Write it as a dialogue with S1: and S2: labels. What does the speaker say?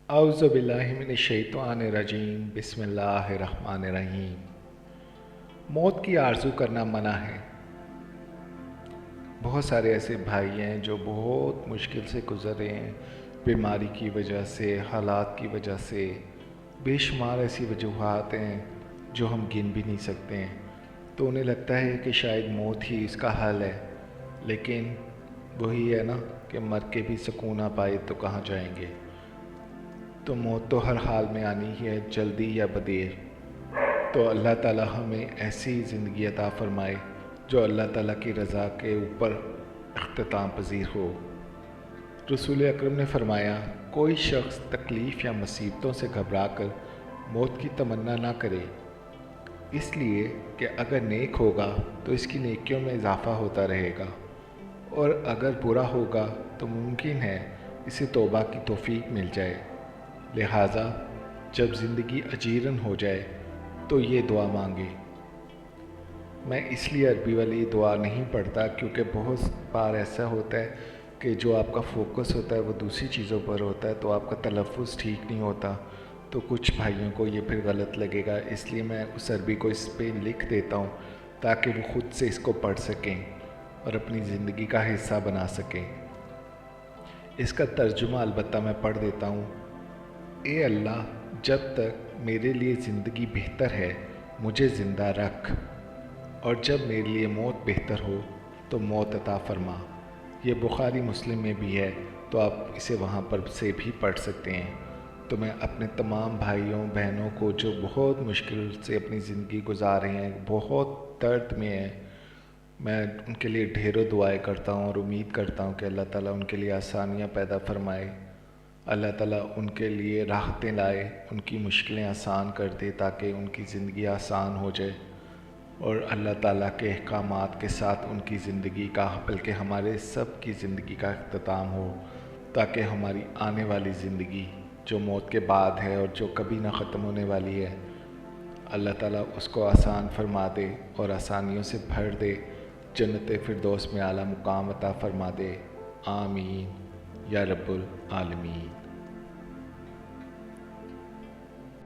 S1: اعوذ باللہ من الشیطان الرجیم بسم اللہ الرحمن الرحیم۔ موت کی آرزو کرنا منع ہے۔ بہت سارے ایسے بھائی ہیں جو بہت مشکل سے گزر رہے ہیں، بیماری کی وجہ سے، حالات کی وجہ سے، بے شمار ایسی وجوہات ہیں جو ہم گن بھی نہیں سکتے ہیں، تو انہیں لگتا ہے کہ شاید موت ہی اس کا حل ہے، لیکن وہی ہے نا کہ مر کے بھی سکون نہ پائے تو کہاں جائیں گے۔ تو موت تو ہر حال میں آنی ہی ہے، جلدی یا بدیر۔ تو اللہ تعالی ہمیں ایسی زندگی عطا فرمائے جو اللہ تعالیٰ کی رضا کے اوپر اختتام پذیر ہو۔ رسول اکرم نے فرمایا، کوئی شخص تکلیف یا مصیبتوں سے گھبرا کر موت کی تمنا نہ کرے، اس لیے کہ اگر نیک ہوگا تو اس کی نیکیوں میں اضافہ ہوتا رہے گا، اور اگر برا ہوگا تو ممکن ہے اسے توبہ کی توفیق مل جائے۔ لہٰذا جب زندگی اجیرن ہو جائے تو یہ دعا مانگے۔ میں اس لیے عربی والی دعا نہیں پڑھتا کیونکہ بہت بار ایسا ہوتا ہے کہ جو آپ کا فوکس ہوتا ہے وہ دوسری چیزوں پر ہوتا ہے، تو آپ کا تلفظ ٹھیک نہیں ہوتا، تو کچھ بھائیوں کو یہ پھر غلط لگے گا، اس لیے میں اس عربی کو اس پہ لکھ دیتا ہوں تاکہ وہ خود سے اس کو پڑھ سکیں اور اپنی زندگی کا حصہ بنا سکیں۔ اس کا ترجمہ البتہ میں پڑھ دیتا ہوں۔ اے اللہ، جب تک میرے لیے زندگی بہتر ہے مجھے زندہ رکھ، اور جب میرے لیے موت بہتر ہو تو موت عطا فرما۔ یہ بخاری مسلم میں بھی ہے، تو آپ اسے وہاں پر سے بھی پڑھ سکتے ہیں۔ تو میں اپنے تمام بھائیوں بہنوں کو جو بہت مشکل سے اپنی زندگی گزار رہے ہیں، بہت درد میں ہیں، میں ان کے لیے ڈھیروں دعائیں کرتا ہوں اور امید کرتا ہوں کہ اللہ تعالیٰ ان کے لیے آسانیاں پیدا فرمائے، اللہ تعالیٰ ان کے لیے راحتیں لائے، ان کی مشکلیں آسان کر دے تاکہ ان کی زندگی آسان ہو جائے، اور اللہ تعالیٰ کے احکامات کے ساتھ ان کی زندگی کا، بلکہ ہمارے سب کی زندگی کا اختتام ہو، تاکہ ہماری آنے والی زندگی جو موت کے بعد ہے اور جو کبھی نہ ختم ہونے والی ہے، اللہ تعالیٰ اس کو آسان فرما دے اور آسانیوں سے بھر دے، جنت فردوس میں اعلیٰ مقام عطا فرما دے۔ آمین یا رب العالمین۔